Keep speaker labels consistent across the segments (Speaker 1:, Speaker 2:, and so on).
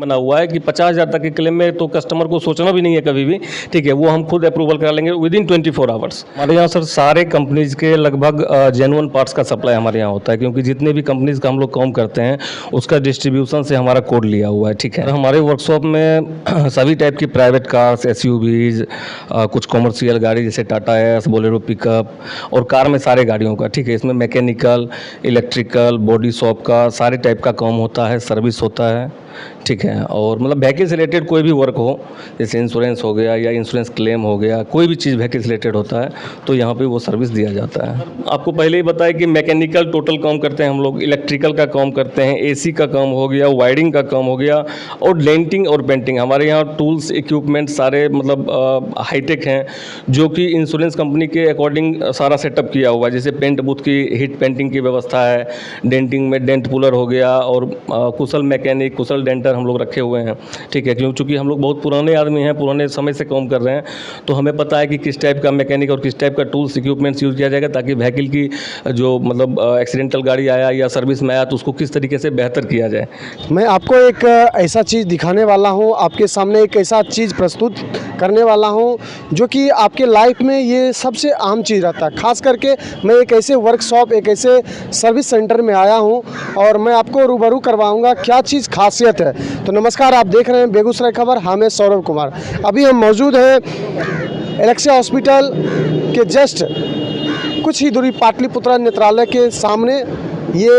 Speaker 1: बना हुआ है कि 50,000 तक के क्लेम में तो कस्टमर को सोचना भी नहीं है कभी भी। ठीक है, वो हम खुद अप्रूवल करा लेंगे विदिन 24 आवर्स। हमारे यहाँ सर सारे कंपनीज के लगभग जेन्युइन पार्ट्स का सप्लाई हमारे यहाँ होता है, क्योंकि जितने भी कंपनीज का हम लोग काम करते हैं उसका डिस्ट्रीब्यूशन से हमारा कोड लिया हुआ है। ठीक है, हमारे वर्कशॉप में सभी टाइप की प्राइवेट कार्स, एसयूवीज, कुछ कॉमर्शियल गाड़ी जैसे टाटा एस, बोलेरो पिकअप और कार में सारे गाड़ियों का। ठीक है, इसमें मैकेनिकल, इलेक्ट्रिकल, बॉडी शॉप का सारे टाइप का काम होता है, सर्विस होता है। ठीक है, और मतलब व्हीकल से रिलेटेड कोई भी वर्क हो, जैसे इंश्योरेंस हो गया या इंश्योरेंस क्लेम हो गया, कोई भी चीज़ व्हीकल से रिलेटेड होता है तो यहाँ पे वो सर्विस दिया जाता है। आपको पहले ही बताया कि मैकेनिकल टोटल काम करते हैं हम लोग, इलेक्ट्रिकल का काम करते हैं, एसी का काम हो गया, वायरिंग का काम हो गया और डेंटिंग और पेंटिंग। हमारे यहाँ टूल्स इक्विपमेंट सारे मतलब हाईटेक हैं, जो कि इंश्योरेंस कंपनी के अकॉर्डिंग सारा सेटअप किया हुआ है। जैसे पेंट बूथ की हीट पेंटिंग की व्यवस्था है, डेंटिंग में डेंट पुलर हो गया और कुशल मैकेनिक, कुशल डेंटर हम लोग रखे हुए हैं। ठीक है, क्योंकि हम लोग बहुत पुराने आदमी हैं, पुराने समय से काम कर रहे हैं, तो हमें पता है कि किस टाइप का मैकेनिक और किस टाइप का टूल्स इक्विपमेंट्स यूज़ किया जाएगा, ताकि व्हीकल की जो मतलब एक्सीडेंटल गाड़ी आया या सर्विस में आया तो उसको किस तरीके से बेहतर किया जाए।
Speaker 2: मैं आपको एक ऐसा चीज़ दिखाने वाला हूँ, आपके सामने एक ऐसा चीज़ प्रस्तुत करने वाला हूँ जो कि आपके लाइफ में ये सबसे आम चीज़ रहता है। खास करके मैं एक ऐसे वर्कशॉप, एक ऐसे सर्विस सेंटर में आया हूँ और मैं आपको रूबरू करवाऊँगा क्या चीज़ खासियत है। तो नमस्कार, आप देख रहे हैं बेगूसराय खबर, हाँ मैं सौरभ कुमार। अभी हम मौजूद हैं एलेक्सिया हॉस्पिटल के जस्ट कुछ ही दूरी पाटलिपुत्रा नेत्रालय के सामने ये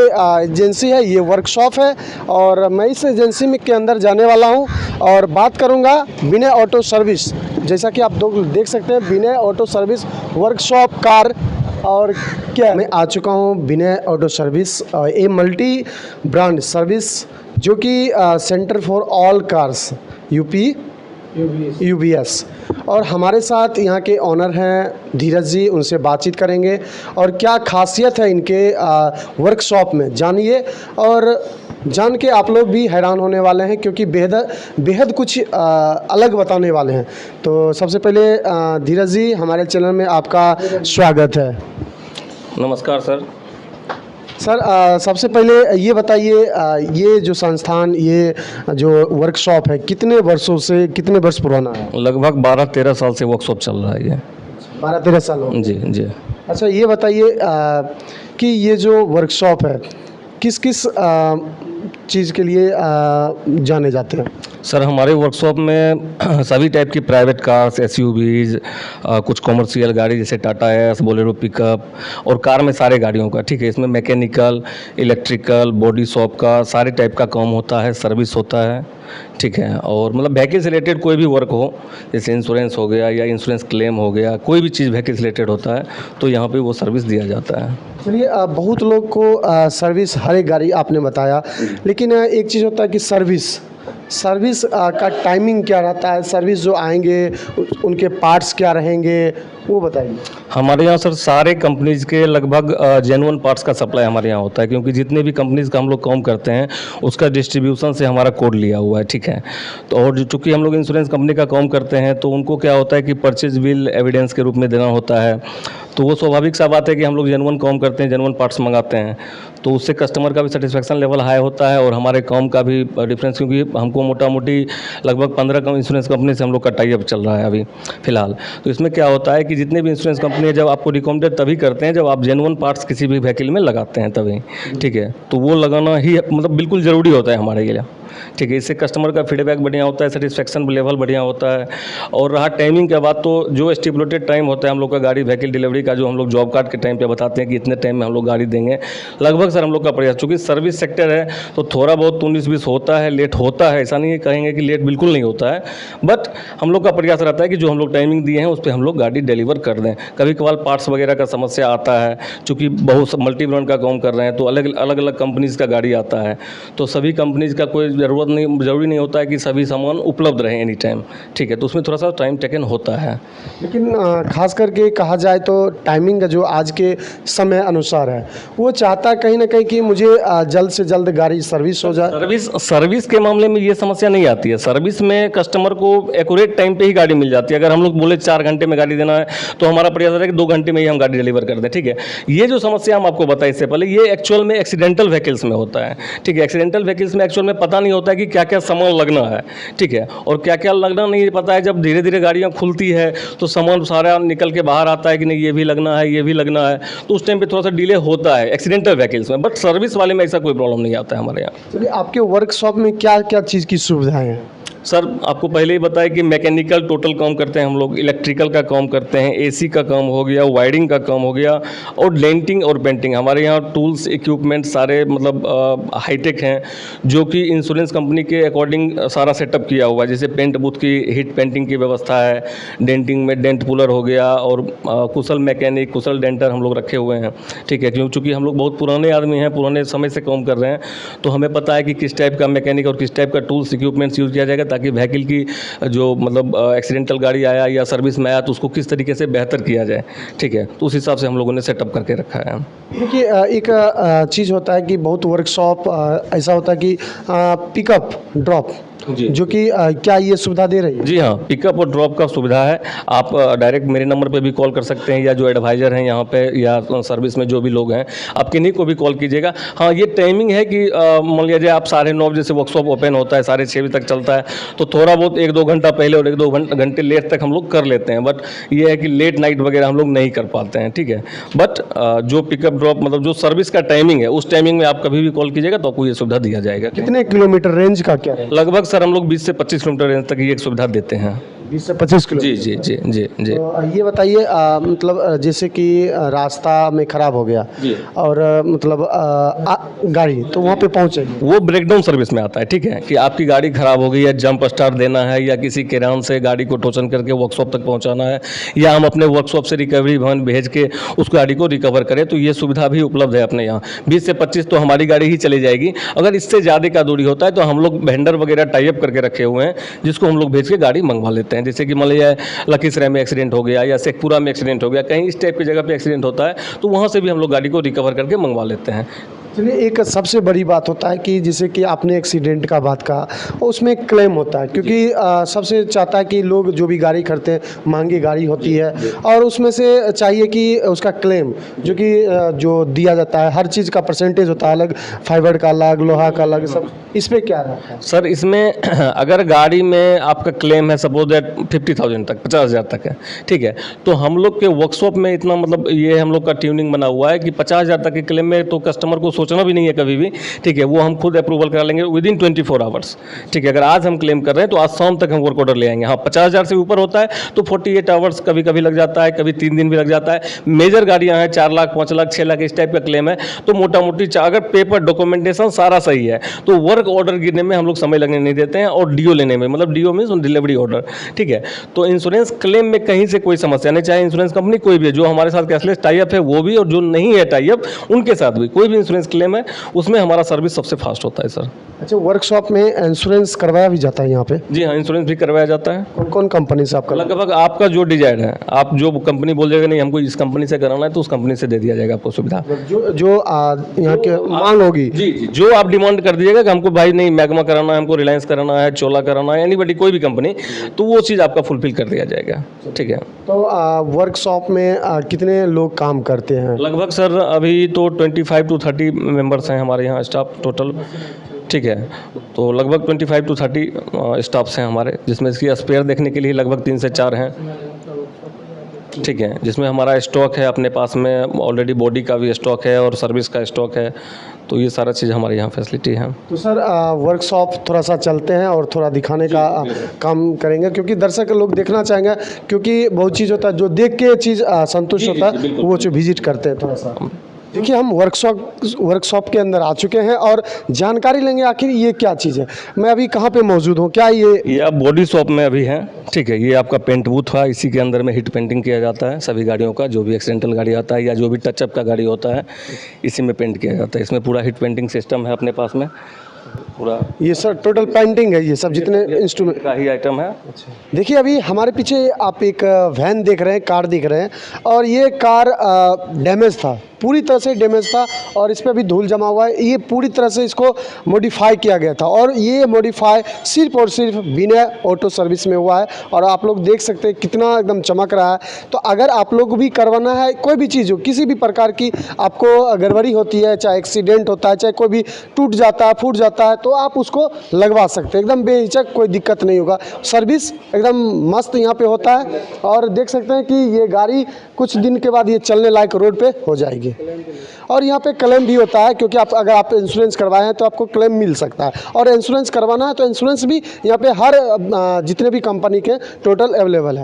Speaker 2: एजेंसी है, ये वर्कशॉप है और मैं इस एजेंसी में के अंदर जाने वाला हूँ और बात करूँगा विनय ऑटो सर्विस। जैसा कि आप लोग देख सकते हैं, Vinay auto service workshop car. और क्या मैं आ चुका हूँ Vinay auto service, a multi brand service जो कि centre for all cars UBS. और हमारे साथ यहाँ के ऑनर हैं धीरज जी, उनसे बातचीत करेंगे और क्या खासियत है इनके वर्कशॉप में जानिए, और जान के आप लोग भी हैरान होने वाले हैं क्योंकि बेहद कुछ अलग बताने वाले हैं। तो सबसे पहले धीरज जी, हमारे चैनल में आपका स्वागत है।
Speaker 1: नमस्कार सर।
Speaker 2: सर सबसे पहले ये बताइए, ये जो संस्थान, ये जो वर्कशॉप है कितने वर्ष पुराना है?
Speaker 1: लगभग 12-13 साल से वर्कशॉप चल रहा है ये।
Speaker 2: 12-13 साल हो?
Speaker 1: जी जी।
Speaker 2: अच्छा, ये बताइए कि ये जो वर्कशॉप है किस किस चीज़ के लिए जाने जाते हैं?
Speaker 1: सर हमारे वर्कशॉप में सभी टाइप की प्राइवेट कार्स, एसयूवीज, कुछ कॉमर्शियल गाड़ी जैसे टाटा एस, बोलेरो पिकअप और कार में सारे गाड़ियों का। ठीक है, इसमें मैकेनिकल, इलेक्ट्रिकल, बॉडी शॉप का सारे टाइप का काम होता है, सर्विस होता है। ठीक है, और मतलब व्हीकल से रिलेटेड कोई भी वर्क हो, जैसे इंश्योरेंस हो गया या इंश्योरेंस क्लेम हो गया, कोई भी चीज़ व्हीकल से रिलेटेड होता है तो यहाँ पे वो सर्विस दिया जाता है।
Speaker 2: चलिए, बहुत लोग को सर्विस हर एक गाड़ी आपने बताया, लेकिन एक चीज़ होता है कि सर्विस का टाइमिंग क्या रहता है, सर्विस जो आएंगे उनके पार्ट्स क्या रहेंगे, वो बताइए।
Speaker 1: हमारे यहाँ सर सारे कंपनीज के लगभग जेन्युइन पार्ट्स का सप्लाई हमारे यहाँ होता है, क्योंकि जितने भी कंपनीज का हम लोग काम करते हैं उसका डिस्ट्रीब्यूशन से हमारा कोड लिया हुआ है। ठीक है, तो और चूँकि हम लोग इंश्योरेंस कंपनी का काम करते हैं तो उनको क्या होता है कि परचेज बिल एविडेंस के रूप में देना होता है, तो वो स्वाभाविक सा बात है कि हम लोग जेन्युइन काम करते हैं, जेन्युइन पार्ट्स मंगाते हैं, तो उससे कस्टमर का भी सेटिस्फेक्शन लेवल हाई होता है और हमारे काम का भी डिफरेंस, क्योंकि हमको मोटा मोटी लगभग 15 इंश्योरेंस कंपनी से हम लोग का टाई अप चल रहा है अभी फ़िलहाल। तो इसमें क्या होता है कि जितने भी इंश्योरेंस कंपनी है जब आपको रिकमेंडेड तभी करते हैं जब आप जेन्युइन पार्ट्स किसी भी व्हीकल में लगाते हैं तभी। ठीक है, तो वो लगाना ही मतलब बिल्कुल ज़रूरी होता है हमारे लिए। ठीक है, इससे कस्टमर का फीडबैक बढ़िया होता है, सेटिस्फेक्शन लेवल बढ़िया होता है। और रहा टाइमिंग के बाद, तो जो स्टिपुलेटेड टाइम होता है हम लोग का गाड़ी व्हीकल डिलीवरी का, जो हम लोग जॉब कार्ड के टाइम पे बताते हैं कि इतने टाइम में हम लोग गाड़ी देंगे, लगभग सर हम लोग का प्रयास, चूँकि सर्विस सेक्टर है तो थोड़ा बहुत 19-20 होता है, लेट होता है, ऐसा नहीं है कहेंगे कि लेट बिल्कुल नहीं होता है, बट हम लोग का प्रयास रहता है कि जो हम लोग टाइमिंग दिए हैं उस पर हम लोग गाड़ी डिलीवर कर दें। कभी कभार पार्ट्स वगैरह का समस्या आता है, चूँकि बहुत मल्टी ब्रांड का काम कर रहे हैं तो अलग अलग कंपनीज़ का गाड़ी आता है, तो सभी कंपनीज़ का कोई ज़रूरी नहीं होता है कि सभी सामान उपलब्ध रहें एनी टाइम। ठीक है, तो उसमें थोड़ा सा टाइम टेकन होता है।
Speaker 2: लेकिन खास करके कहा जाए तो टाइमिंग का जो आज के समय अनुसार है, वो चाहता है कहीं ना कहीं कि मुझे जल्द से जल्द गाड़ी सर्विस हो जाए।
Speaker 1: सर्विस के मामले में ये समस्या नहीं आती है। सर्विस में कस्टमर को एक्यूरेट टाइम पे ही गाड़ी मिल जाती है। अगर हम लोग बोले 4 घंटे में गाड़ी देना है तो हमारा प्रयास है कि 2 घंटे में ही हम गाड़ी डिलीवर कर दें। ठीक है, ये जो समस्या हम आपको बताएं इससे पहले, ये एक्चुअल में एक्सीडेंटल व्हीकल्स में होता है। ठीक है, एक्सीडेंटल व्हीकल्स में एक्चुअल में पता नहीं होता है कि क्या क्या सामान लगना है, ठीक है, और क्या क्या लगना नहीं पता है। जब धीरे धीरे गाड़ियाँ खुलती है तो सामान सारा निकल के बाहर आता है कि नहीं ये भी लगना है, ये भी लगना है, तो उस टाइम पे थोड़ा सा डिले होता है एक्सीडेंटल व्हीकल्स में। बट सर्विस वाले में ऐसा कोई प्रॉब्लम नहीं आता है हमारे यहाँ।
Speaker 2: चलिए, आपके वर्कशॉप में क्या क्या चीज़ की सुविधाएं हैं?
Speaker 1: सर आपको पहले ही बताया कि मैकेनिकल टोटल काम करते हैं हम लोग, इलेक्ट्रिकल का काम करते हैं, एसी का काम हो गया, वायरिंग का काम हो गया, और डेंटिंग और पेंटिंग। हमारे यहाँ टूल्स इक्विपमेंट सारे मतलब हाईटेक हैं, जो कि इंश्योरेंस कंपनी के अकॉर्डिंग सारा सेटअप किया हुआ है। जैसे पेंट बूथ की हीट पेंटिंग की व्यवस्था है, डेंटिंग में डेंट पुलर हो गया, और कुशल मैकेनिक, कुशल डेंटर हम लोग रखे हुए हैं, ठीक है, क्योंकि हम लोग बहुत पुराने आदमी हैं, पुराने समय से काम कर रहे हैं, तो हमें पता है कि किस टाइप का मैकेनिक और किस टाइप का टूल्स इक्विपमेंट्स यूज़ किया जाएगा, ताकि व्हीकल की जो मतलब एक्सीडेंटल गाड़ी आया या सर्विस में आया तो उसको किस तरीके से बेहतर किया जाए, ठीक है, तो उस हिसाब से हम लोगों ने सेटअप करके रखा है।
Speaker 2: देखिए, एक चीज़ होता है कि बहुत वर्कशॉप ऐसा होता है कि पिकअप ड्रॉप, जो कि क्या ये सुविधा दे रही है?
Speaker 1: जी हाँ, पिकअप और ड्रॉप का सुविधा है। आप डायरेक्ट मेरे नंबर पे भी कॉल कर सकते हैं, या जो एडवाइज़र हैं यहाँ पे या सर्विस में जो भी लोग हैं, आप किन्हीं को भी कॉल कीजिएगा। हाँ, ये टाइमिंग है कि मान लीजिए आप 9:30 बजे से वर्कशॉप ओपन होता है, 6:30 बजे तक चलता है, तो थोड़ा बहुत 1-2 घंटा पहले और 1-2 घंटे लेट तक हम लोग कर लेते हैं। बट ये है कि लेट नाइट वगैरह हम लोग नहीं कर पाते हैं, ठीक है। बट जो पिकअप ड्रॉप मतलब जो सर्विस का टाइमिंग है, उस टाइमिंग में आप कभी भी कॉल कीजिएगा तो आपको ये सुविधा दिया जाएगा।
Speaker 2: कितने किलोमीटर रेंज का क्या है?
Speaker 1: लगभग सर हम लोग 20 से 25 किलोमीटर रेंज तक ये एक सुविधा देते हैं।
Speaker 2: 20 से 25 किलो?
Speaker 1: जी जी जी जी जी।
Speaker 2: तो ये बताइए, मतलब जैसे कि रास्ता में खराब हो गया
Speaker 1: जी।
Speaker 2: और मतलब गाड़ी तो वहाँ पे पहुँचेगी?
Speaker 1: वो ब्रेकडाउन सर्विस में आता है, ठीक है, कि आपकी गाड़ी खराब हो गई है, जंप स्टार्ट देना है, या किसी किरान से गाड़ी को टोचन करके वर्कशॉप तक पहुंचाना है, या हम अपने वर्कशॉप से रिकवरी वैन भेज के उस गाड़ी को रिकवर करें, तो ये सुविधा भी उपलब्ध है अपने यहाँ। 20 से 25 तो हमारी गाड़ी ही चली जाएगी। अगर इससे ज़्यादा का दूरी होता है तो हम लोग वेंडर वगैरह टाई अप करके रखे हुए हैं, जिसको हम लोग भेज के गाड़ी मंगवा लेते हैं। जैसे कि मान लीजिए लखीसराय में एक्सीडेंट हो गया, या शेखपुरा में एक्सीडेंट हो गया, कहीं इस टाइप की जगह पे एक्सीडेंट होता है, तो वहाँ से भी हम लोग गाड़ी को रिकवर करके मंगवा लेते हैं।
Speaker 2: चलिए, एक सबसे बड़ी बात होता है कि जैसे कि आपने एक्सीडेंट का बात कहा, उसमें क्लेम होता है, क्योंकि सबसे चाहता है कि लोग जो भी गाड़ी खरीदते हैं, महंगी गाड़ी होती है, और उसमें से चाहिए कि उसका क्लेम जो कि जो दिया जाता है, हर चीज़ का परसेंटेज होता है अलग, फाइबर का अलग, लोहा का अलग, सब इस पर क्या रहता है?
Speaker 1: सर इसमें अगर गाड़ी में आपका क्लेम है सपोज दैट 50,000 तक, 50,000 तक है, ठीक है, तो हम लोग के वर्कशॉप में इतना मतलब ये हम लोग का ट्यूनिंग बना हुआ है कि 50,000 तक के क्लेम में तो कस्टमर को सोचना भी नहीं है कभी भी, ठीक है, वो हम खुद अप्रूवल करा लेंगे विदिन 24 आवर्स, ठीक है। अगर आज हम क्लेम कर रहे हैं तो आज शाम तक हम वर्क ऑर्डर ले आएंगे। हाँ, 50,000 से ऊपर होता है तो 48 आवर्स कभी कभी लग जाता है, कभी 3 दिन भी लग जाता है। मेजर गाड़ियाँ हैं 4 लाख, 5 लाख, 6 लाख इस टाइप का क्लेम है, तो मोटा मोटी अगर पेपर डॉक्यूमेंटेशन सारा सही है तो वर्क ऑर्डर गिरने में हम लोग समय लगने नहीं देते हैं, और डीओ लेने में, मतलब डीओ मीन्स डिलीवरी ऑर्डर, ठीक है। तो इंश्योरेंस क्लेम में कहीं से कोई समस्या नहीं, चाहे इंश्योरेंस कंपनी कोई भी है, जो हमारे साथ कैशलेस टाई अप है वो भी, और जो नहीं है टाई अप उनके साथ भी, कोई भी इंश्योरेंस क्लेम है उसमें हमारा सर्विस सबसे फास्ट होता है सर।
Speaker 2: अच्छा, वर्कशॉप में इंश्योरेंस करवाया भी जाता है यहाँ पे?
Speaker 1: जी हाँ, इंश्योरेंस भी करवाया जाता है।
Speaker 2: कौन कौन कंपनी से आपका?
Speaker 1: लगभग आपका जो डिजायर है, आप जो कंपनी बोल जाएगा नहीं हमको इस कंपनी से कराना है, तो उस कंपनी से दे दिया जाएगा आपको सुविधा।
Speaker 2: जो यहाँ के मांग होगी?
Speaker 1: जी जी, जो आप डिमांड कर दीजिएगा कि हमको भाई नहीं मैग्मा कराना है, हमको रिलायंस कराना है, चोला कराना है, एनीबडी कोई भी कंपनी, तो वो चीज़ आपका फुलफिल कर दिया जाएगा, ठीक है।
Speaker 2: तो वर्कशॉप में कितने लोग काम करते हैं?
Speaker 1: लगभग सर अभी तो 25 to 30 मेंबर्स हैं हमारे यहाँ स्टाफ टोटल, ठीक है, तो लगभग 25 to 30 स्टाफ्स हैं हमारे, जिसमें इसकी स्पेयर देखने के लिए लगभग 3 से 4 हैं, ठीक है, जिसमें हमारा स्टॉक है अपने पास में ऑलरेडी, बॉडी का भी स्टॉक है और सर्विस का स्टॉक है, तो ये सारा चीज़ हमारे यहाँ फैसिलिटी है।
Speaker 2: तो सर वर्कशॉप थोड़ा सा चलते हैं और थोड़ा दिखाने का काम करेंगे, क्योंकि दर्शक लोग देखना चाहेंगे, क्योंकि बहुत चीज़ होता है जो देख के चीज़ संतुष्ट होता है, वो जो विजिट करते हैं थोड़ा सा। देखिए, हम वर्कशॉप के अंदर आ चुके हैं और जानकारी लेंगे आखिर ये क्या चीज़ है। मैं अभी कहाँ पे मौजूद हूँ? क्या ये
Speaker 1: आप बॉडी शॉप में अभी हैं, ठीक है। ये आपका पेंट बूथ है, इसी के अंदर में हिट पेंटिंग किया जाता है सभी गाड़ियों का, जो भी एक्सीडेंटल गाड़ी आता है या जो भी टचअप का गाड़ी होता है, इसी में पेंट किया जाता है। इसमें पूरा हिट पेंटिंग सिस्टम है अपने पास में पूरा।
Speaker 2: ये सर टोटल पेंटिंग है, ये सब जितने इंस्ट्रूमेंट
Speaker 1: का ही आइटम है।
Speaker 2: देखिए, अभी हमारे पीछे आप एक वैन देख रहे हैं, कार देख रहे हैं, और ये कार डैमेज था, पूरी तरह से डैमेज था, और इस पर अभी धूल जमा हुआ है। ये पूरी तरह से इसको मॉडिफाई किया गया था, और ये मॉडिफाई सिर्फ और सिर्फ बिना ऑटो सर्विस में हुआ है, और आप लोग देख सकते हैं कितना एकदम चमक रहा है। तो अगर आप लोग भी करवाना है, कोई भी चीज़ हो, किसी भी प्रकार की आपको गड़बड़ी होती है, चाहे एक्सीडेंट होता है, चाहे कोई भी टूट जाता है, फूट जाता है, तो आप उसको लगवा सकते हैं, एकदम बेहिचक, कोई दिक्कत नहीं होगा। सर्विस एकदम मस्त यहाँ पे होता है और देख सकते हैं कि ये गाड़ी कुछ दिन के बाद ये चलने लायक रोड पे हो जाएगी। और यहाँ पे क्लेम भी होता है, क्योंकि अगर आप इंश्योरेंस करवाए हैं तो आपको क्लेम मिल सकता है, और इंश्योरेंस करवाना है तो इंश्योरेंस भी यहाँ पे हर जितने भी कंपनी के टोटल अवेलेबल है।